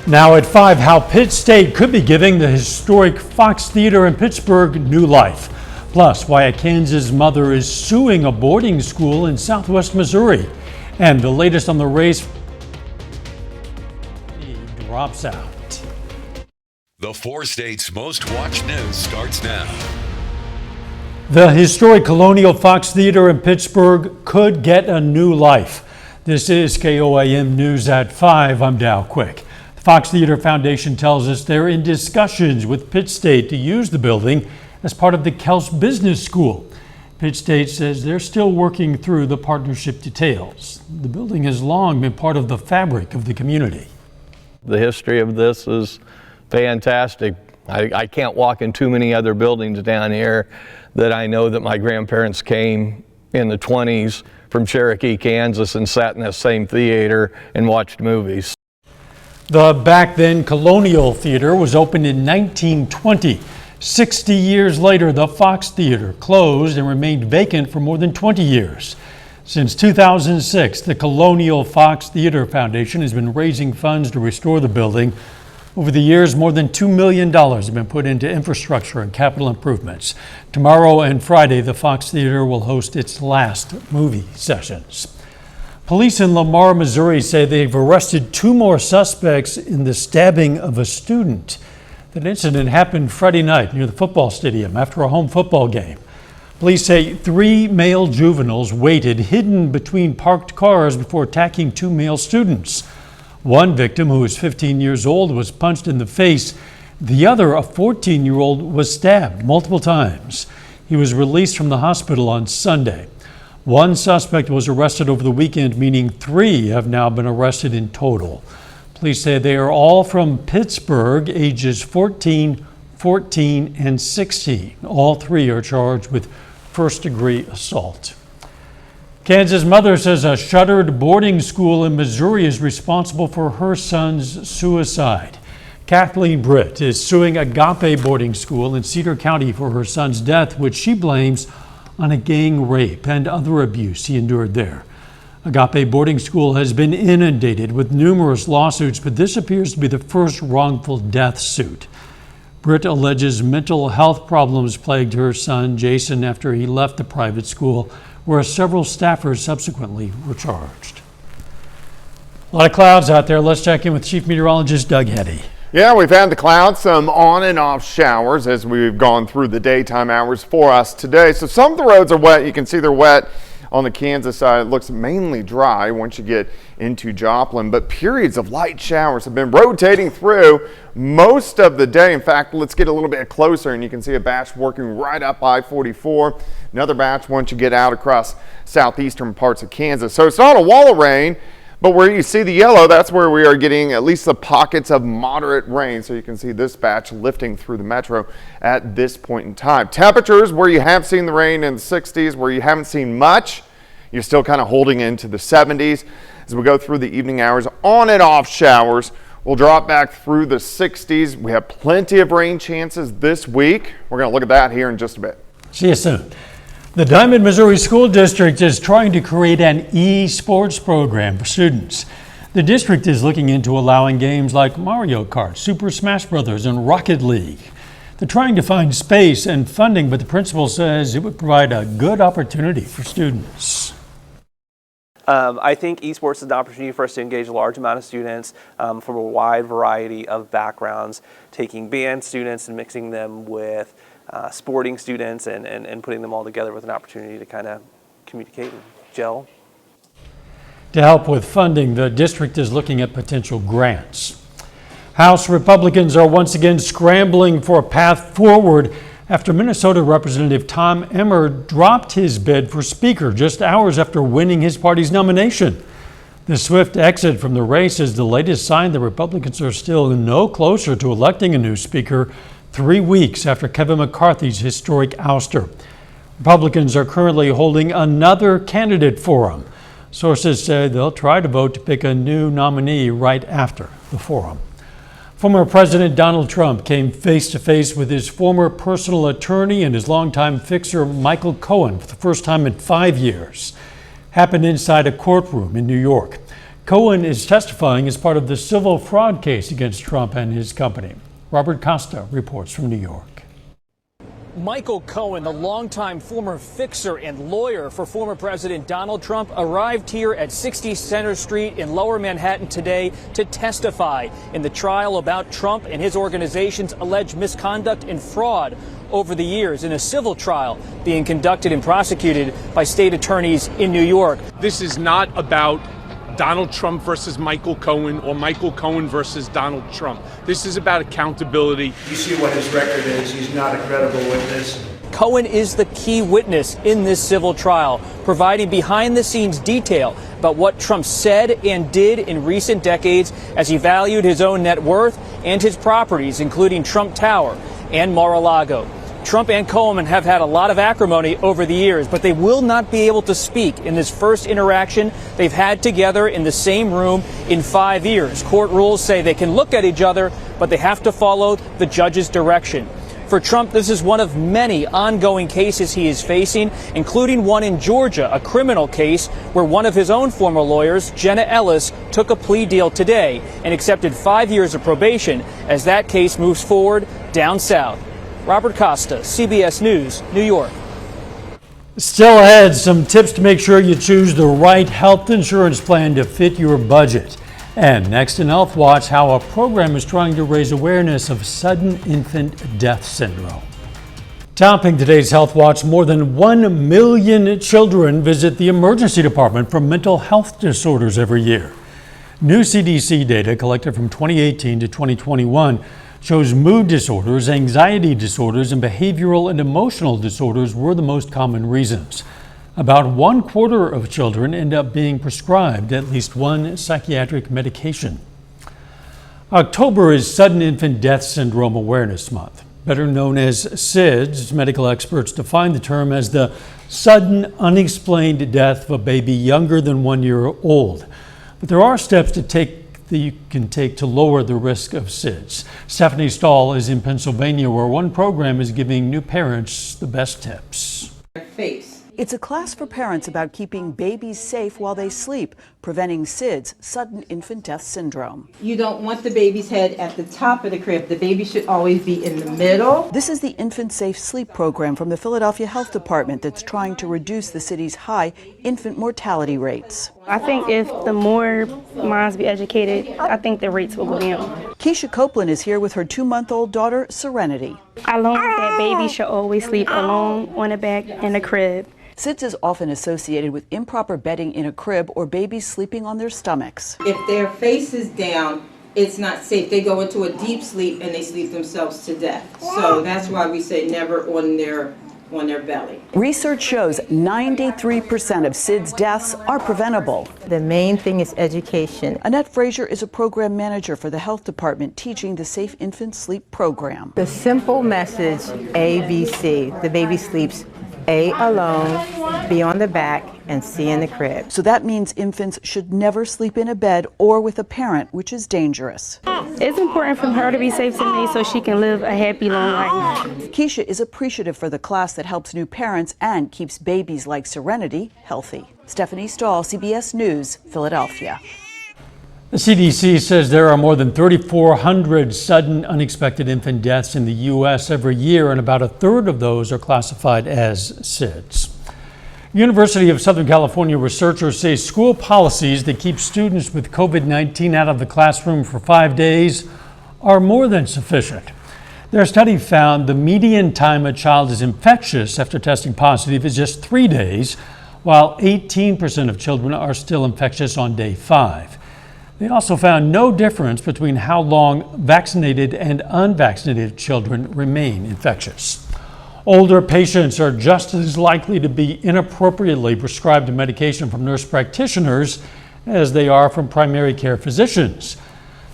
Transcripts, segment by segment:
Now at 5, how Pitt State could be giving the historic Fox Theater in Pittsburgh new life. Plus, why a Kansas mother is suing a boarding school in southwest Missouri. And the latest on the race drops out. The 4 states' most watched news starts now. The historic Colonial Fox Theater in Pittsburgh could get a new life. This is KOAM News at 5. I'm Dow Quick. The Fox Theater Foundation tells us they're in discussions with Pitt State to use the building as part of the Kels Business School. Pitt State says they're still working through the partnership details. The building has long been part of the fabric of the community. The history of this is fantastic. I can't walk in too many other buildings down here that I know that my grandparents came in the 20s from Cherokee, Kansas, and sat in that same theater and watched movies. The back then Colonial Theater was opened in 1920. 60 years later, the Fox Theater closed and remained vacant for more than 20 years. Since 2006, the Colonial Fox Theater Foundation has been raising funds to restore the building. Over the years, more than $2 million have been put into infrastructure and capital improvements. Tomorrow and Friday, the Fox Theater will host its last movie sessions. Police in Lamar, Missouri say they've arrested 2 more suspects in the stabbing of a student. That incident happened Friday night near the football stadium after a home football game. Police say 3 male juveniles waited hidden between parked cars before attacking 2 male students. One victim, who was 15 years old, was punched in the face. The other, a 14-year-old, was stabbed multiple times. He was released from the hospital on Sunday. 1 suspect was arrested over the weekend, meaning 3 have now been arrested in total. Police say they are all from Pittsburgh, ages 14, 14, and 16. All 3 are charged with first-degree assault. Kansas mother says a shuttered boarding school in Missouri is responsible for her son's suicide. Kathleen Britt is suing Agape Boarding School in Cedar County for her son's death, which she blames on a gang rape and other abuse he endured there. Agape Boarding School has been inundated with numerous lawsuits, but this appears to be the first wrongful death suit. Britt alleges mental health problems plagued her son, Jason, after he left the private school, where several staffers subsequently were charged. A lot of clouds out there. Let's check in with Chief Meteorologist Doug Heddy. Yeah, we've had the clouds, some on and off showers as we've gone through the daytime hours for us today. So some of the roads are wet. You can see they're wet on the Kansas side. It looks mainly dry once you get into Joplin, but periods of light showers have been rotating through most of the day. In fact, let's get a little bit closer and you can see a batch working right up I-44. Another batch once you get out across southeastern parts of Kansas. So it's not a wall of rain, but where you see the yellow, that's where we are getting at least the pockets of moderate rain. So you can see this batch lifting through the metro at this point in time. Temperatures where you have seen the rain in the 60s, where you haven't seen much, you're still kind of holding into the 70s. As we go through the evening hours, on and off showers will drop back through the 60s. We have plenty of rain chances this week. We're going to look at that here in just a bit. See you soon. The Diamond, Missouri School District is trying to create an e-sports program for students. The district is looking into allowing games like Mario Kart, Super Smash Bros., and Rocket League. They're trying to find space and funding, but the principal says it would provide a good opportunity for students. I think esports is an opportunity for us to engage a large amount of students from a wide variety of backgrounds, taking band students and mixing them with sporting students and putting them all together with an opportunity to kind of communicate and gel. To help with funding, the district is looking at potential grants. House Republicans are once again scrambling for a path forward after Minnesota Representative Tom Emmer dropped his bid for Speaker just hours after winning his party's nomination. The swift exit from the race is the latest sign the Republicans are still no closer to electing a new Speaker 3 weeks after Kevin McCarthy's historic ouster. Republicans are currently holding another candidate forum. Sources say they'll try to vote to pick a new nominee right after the forum. Former President Donald Trump came face to face with his former personal attorney and his longtime fixer Michael Cohen for the first time in 5 years. Happened inside a courtroom in New York. Cohen is testifying as part of the civil fraud case against Trump and his company. Robert Costa reports from New York. Michael Cohen, the longtime former fixer and lawyer for former President Donald Trump, arrived here at 60 Center Street in Lower Manhattan today to testify in the trial about Trump and his organization's alleged misconduct and fraud over the years in a civil trial being conducted and prosecuted by state attorneys in New York. This is not about Donald Trump versus Michael Cohen or Michael Cohen versus Donald Trump. This is about accountability. You see what his record is. He's not a credible witness. Cohen is the key witness in this civil trial, providing behind-the-scenes detail about what Trump said and did in recent decades as he valued his own net worth and his properties, including Trump Tower and Mar-a-Lago. Trump and Cohen have had a lot of acrimony over the years, but they will not be able to speak in this first interaction they've had together in the same room in 5 years. Court rules say they can look at each other, but they have to follow the judge's direction. For Trump, this is one of many ongoing cases he is facing, including one in Georgia, a criminal case where one of his own former lawyers, Jenna Ellis, took a plea deal today and accepted 5 years of probation as that case moves forward down south. Robert Costa, CBS News, New York. Still ahead, some tips to make sure you choose the right health insurance plan to fit your budget. And next in Health Watch, how a program is trying to raise awareness of sudden infant death syndrome. Topping today's Health Watch, more than 1 million children visit the emergency department for mental health disorders every year. New CDC data collected from 2018 to 2021 shows mood disorders, anxiety disorders, and behavioral and emotional disorders were the most common reasons. About 1/4 of children end up being prescribed at least one psychiatric medication. October is Sudden Infant Death Syndrome Awareness Month, better known as SIDS. Medical experts define the term as the sudden, unexplained death of a baby younger than 1 year old. But there are steps that you can take to lower the risk of SIDS. Stephanie Stahl is in Pennsylvania, where one program is giving new parents the best tips. It's a class for parents about keeping babies safe while they sleep, preventing SIDS, sudden infant death syndrome. You don't want the baby's head at the top of the crib. The baby should always be in the middle. This is the Infant Safe Sleep program from the Philadelphia Health Department that's trying to reduce the city's high infant mortality rates. I think if the more moms be educated, I think the rates will go down. Keisha Copeland is here with her 2-month-old daughter, Serenity. I learned that babies should always sleep alone on the back in the crib. SIDS is often associated with improper bedding in a crib or babies sleeping on their stomachs. If their face is down, it's not safe. They go into a deep sleep and they sleep themselves to death. So that's why we say never on their belly. Research shows 93% of SIDS deaths are preventable. The main thing is education. Annette Frazier is a program manager for the health department teaching the Safe Infant Sleep program. The simple message, A, B, C. The baby sleeps A alone, B on the back, and C in the crib. So that means infants should never sleep in a bed or with a parent, which is dangerous. It's important for her to be safe today so she can live a happy, long life. Keisha is appreciative for the class that helps new parents and keeps babies like Serenity healthy. Stephanie Stahl, CBS News, Philadelphia. The CDC says there are more than 3,400 sudden unexpected infant deaths in the U.S. every year, and about 1/3 of those are classified as SIDS. University of Southern California researchers say school policies that keep students with COVID-19 out of the classroom for 5 days are more than sufficient. Their study found the median time a child is infectious after testing positive is just 3 days, while 18% of children are still infectious on day 5. They also found no difference between how long vaccinated and unvaccinated children remain infectious. Older patients are just as likely to be inappropriately prescribed a medication from nurse practitioners as they are from primary care physicians.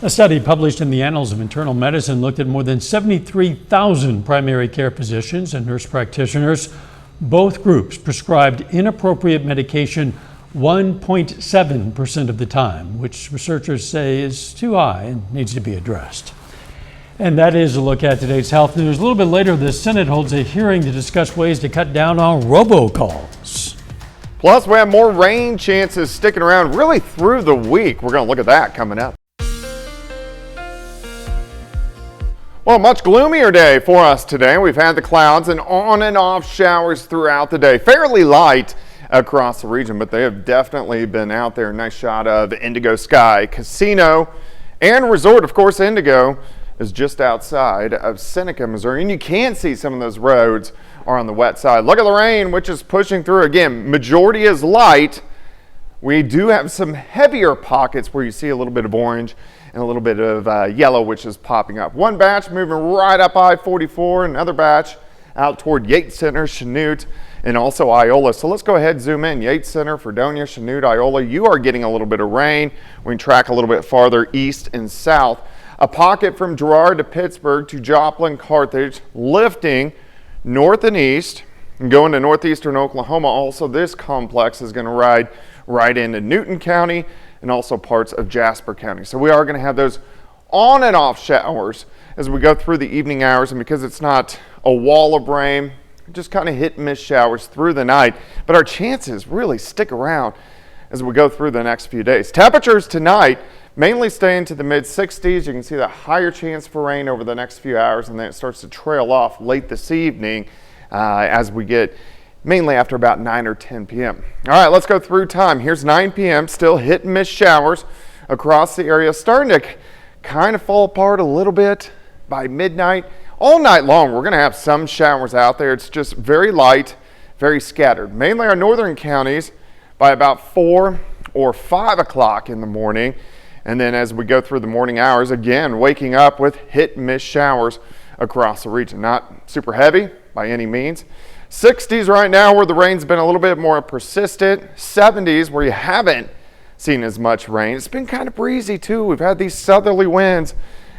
A study published in the Annals of Internal Medicine looked at more than 73,000 primary care physicians and nurse practitioners. Both groups prescribed inappropriate medication 1.7% of the time, which researchers say is too high and needs to be addressed. And that is a look at today's health news. A little bit later, the Senate holds a hearing to discuss ways to cut down on robocalls. Plus, we have more rain chances sticking around really through the week. We're going to look at that coming up. Well, much gloomier day for us today. We've had the clouds and on and off showers throughout the day. Fairly light across the region, but they have definitely been out there. Nice shot of Indigo Sky Casino and Resort. Of course, Indigo is just outside of Seneca, Missouri, and you can see some of those roads are on the wet side. Look at the rain, which is pushing through. Again, majority is light. We do have some heavier pockets where you see a little bit of orange and a little bit of yellow, which is popping up. One batch moving right up I-44, another batch out toward Yates Center, Chanute, and also Iola. So let's go ahead and zoom in. Yates Center, Fredonia, Chanute, Iola. You are getting a little bit of rain. We can track a little bit farther east and south. A pocket from Girard to Pittsburgh to Joplin, Carthage, lifting north and east and going to northeastern Oklahoma. Also, this complex is going to ride right into Newton County and also parts of Jasper County. So we are going to have those on and off showers as we go through the evening hours, and because it's not a wall of rain, just kind of hit and miss showers through the night, but our chances really stick around as we go through the next few days. Temperatures tonight mainly staying to the mid 60s. You can see that higher chance for rain over the next few hours, and then it starts to trail off late this evening as we get mainly after about 9 or 10 p.m. All right, let's go through time. Here's 9 p.m. Still hit and miss showers across the area, starting to kind of fall apart a little bit by midnight. All night long, we're going to have some showers out there. It's just very light, very scattered. Mainly our northern counties by about 4 or 5 o'clock in the morning. And then as we go through the morning hours, again, waking up with hit and miss showers across the region. Not super heavy by any means. 60s right now where the rain's been a little bit more persistent. 70s where you haven't seen as much rain. It's been kind of breezy too. We've had these southerly winds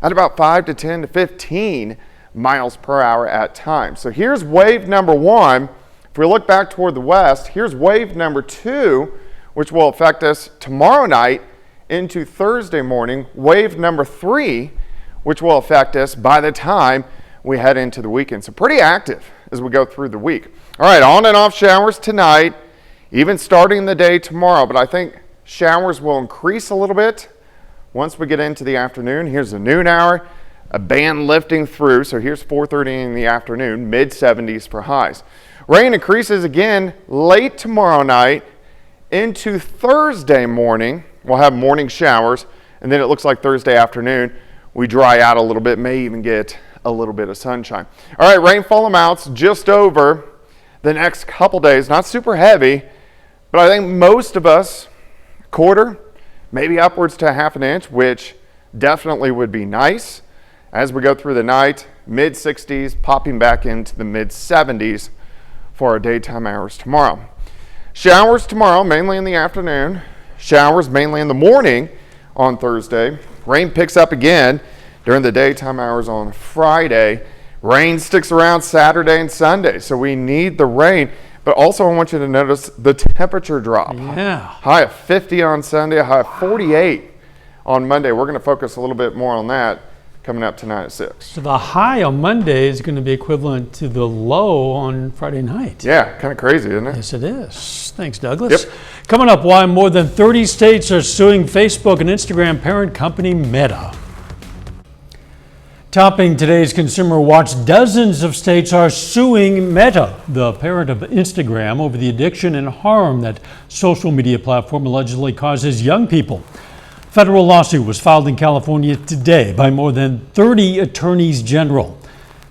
at about 5 to 10 to 15 miles per hour at times. So here's wave number 1. If we look back toward the west, here's wave number 2, which will affect us tomorrow night into Thursday morning. Wave number 3, which will affect us by the time we head into the weekend. So pretty active as we go through the week. All right, on and off showers tonight, even starting the day tomorrow, but I think showers will increase a little bit once we get into the afternoon. Here's the noon hour, a band lifting through, so here's 4:30 in the afternoon, mid 70s for highs. Rain increases again late tomorrow night into Thursday morning. We'll have morning showers, and then it looks like Thursday afternoon we dry out a little bit, may even get a little bit of sunshine. All right, rainfall amounts just over the next couple days. Not super heavy, but I think most of us, quarter, maybe upwards to half an inch, which definitely would be nice. As we go through the night, mid 60s, popping back into the mid 70s for our daytime hours tomorrow. Showers tomorrow, mainly in the afternoon. Showers mainly in the morning on Thursday. Rain picks up again during the daytime hours on Friday. Rain sticks around Saturday and Sunday, so we need the rain. But also I want you to notice the temperature drop. Yeah. High of 50 on Sunday, a high of 48 on Monday. We're going to focus a little bit more on that coming up tonight at 6. So the high on Monday is going to be equivalent to the low on Friday night. Yeah, kind of crazy, isn't it? Yes, it is. Thanks, Douglas. Yep. Coming up, why more than 30 states are suing Facebook and Instagram parent company Meta. Topping today's Consumer Watch, dozens of states are suing Meta, the parent of Instagram, over the addiction and harm that social media platform allegedly causes young people. A federal lawsuit was filed in California today by more than 30 attorneys general.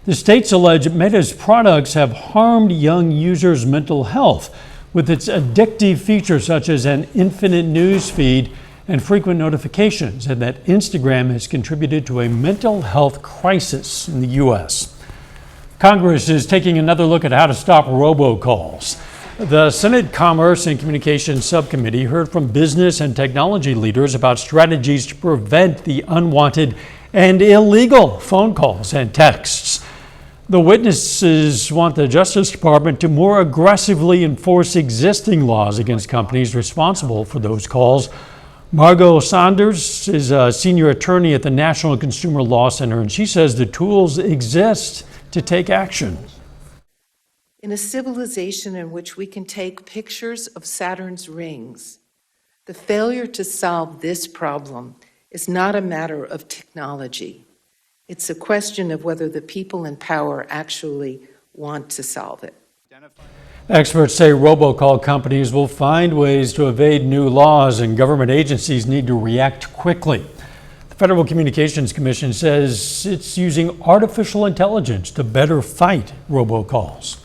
The states allege Meta's products have harmed young users' mental health with its addictive features such as an infinite news feed and frequent notifications, and that Instagram has contributed to a mental health crisis in the U.S. Congress is taking another look at how to stop robocalls. The Senate Commerce and Communications Subcommittee heard from business and technology leaders about strategies to prevent the unwanted and illegal phone calls and texts. The witnesses want the Justice Department to more aggressively enforce existing laws against companies responsible for those calls. Margot Saunders is a senior attorney at the National Consumer Law Center, and she says the tools exist to take action. In a civilization in which we can take pictures of Saturn's rings, the failure to solve this problem is not a matter of technology. It's a question of whether the people in power actually want to solve it. Experts say robocall companies will find ways to evade new laws, and government agencies need to react quickly. The Federal Communications Commission says it's using artificial intelligence to better fight robocalls.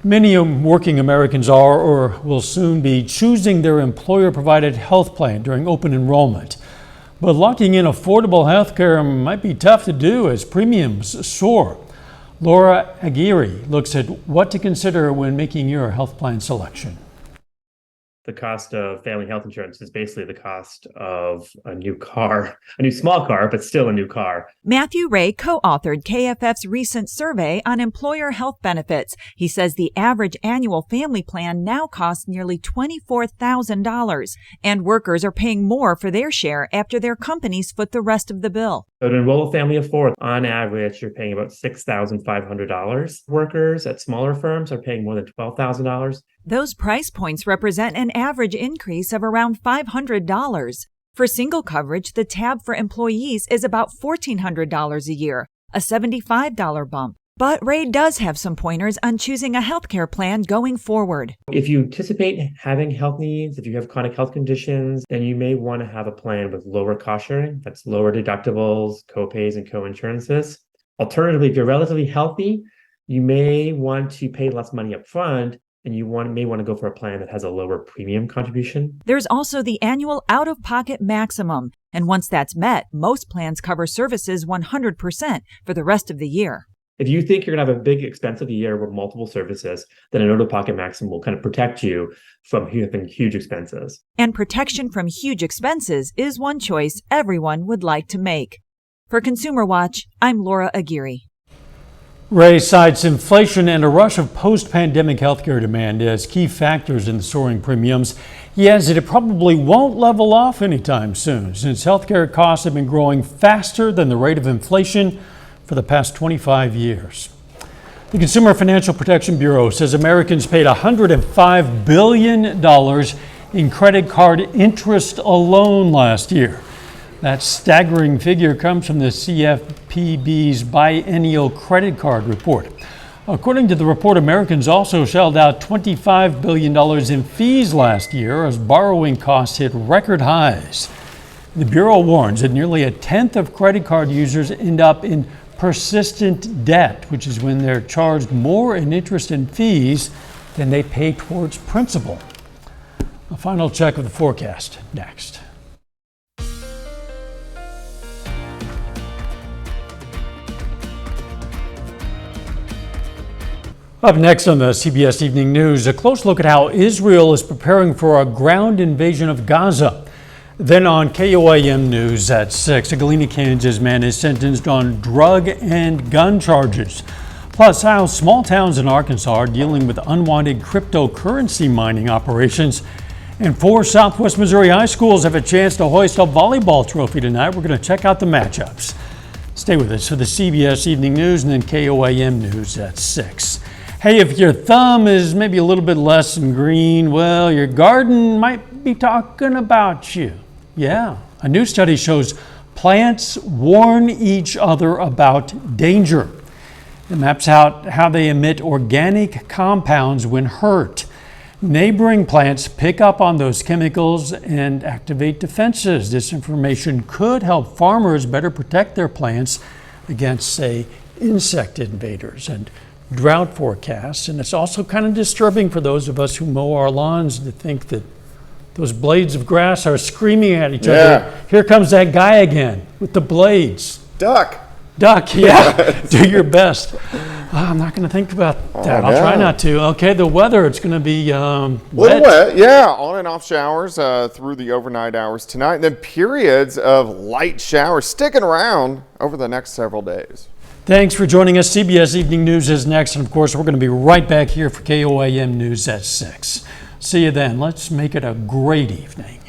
Many working Americans are or will soon be choosing their employer-provided health plan during open enrollment. But locking in affordable health care might be tough to do as premiums soar. Laura Aguirre looks at what to consider when making your health plan selection. The cost of family health insurance is basically the cost of a new car, a new small car, but still a new car. Matthew Ray co-authored KFF's recent survey on employer health benefits. He says the average annual family plan now costs nearly $24,000, and workers are paying more for their share after their companies foot the rest of the bill. So to enroll a family of four, on average, you're paying about $6,500. Workers at smaller firms are paying more than $12,000. Those price points represent an average increase of around $500. For single coverage, the tab for employees is about $1,400 a year, a $75 bump. But Ray does have some pointers on choosing a healthcare plan going forward. If you anticipate having health needs, if you have chronic health conditions, then you may want to have a plan with lower cost sharing. That's lower deductibles, co-pays, and co-insurances. Alternatively, if you're relatively healthy, you may want to pay less money up front, and you may want to go for a plan that has a lower premium contribution. There's also the annual out-of-pocket maximum. And once that's met, most plans cover services 100% for the rest of the year. If you think you're going to have a big expense of the year with multiple services, then an out-of-pocket maximum will kind of protect you from having huge expenses. And protection from huge expenses is one choice everyone would like to make. For Consumer Watch, I'm Laura Aguirre. Ray cites inflation and a rush of post-pandemic healthcare demand as key factors in the soaring premiums. He adds that it probably won't level off anytime soon, since healthcare costs have been growing faster than the rate of inflation for the past 25 years. The Consumer Financial Protection Bureau says Americans paid $105 billion in credit card interest alone last year. That staggering figure comes from the CFPB's biennial credit card report. According to the report, Americans also shelled out $25 billion in fees last year as borrowing costs hit record highs. The Bureau warns that nearly a tenth of credit card users end up in persistent debt, which is when they're charged more in interest and fees than they pay towards principal. A final check of the forecast next. Up next on the CBS Evening News, a close look at how Israel is preparing for a ground invasion of Gaza. Then on KOAM News at 6, a Galena, Kansas man is sentenced on drug and gun charges. Plus, how small towns in Arkansas are dealing with unwanted cryptocurrency mining operations. And 4 Southwest Missouri high schools have a chance to hoist a volleyball trophy tonight. We're going to check out the matchups. Stay with us for the CBS Evening News and then KOAM News at 6. Hey, if your thumb is maybe a little bit less than green, well, your garden might be talking about you. Yeah, a new study shows plants warn each other about danger. It maps out how they emit organic compounds when hurt. Neighboring plants pick up on those chemicals and activate defenses. This information could help farmers better protect their plants against, say, insect invaders and drought forecasts. And it's also kind of disturbing for those of us who mow our lawns to think that those blades of grass are screaming at each other. Here comes that guy again with the blades. Duck, yeah. Do your best. I'm not going to think about that. I'll try not to. Okay, the weather, it's going to be wet. Yeah, on and off showers through the overnight hours tonight, and then periods of light showers sticking around over the next several days. Thanks for joining us. CBS Evening News is next, and of course, we're going to be right back here for KOAM News at 6. See you then. Let's make it a great evening.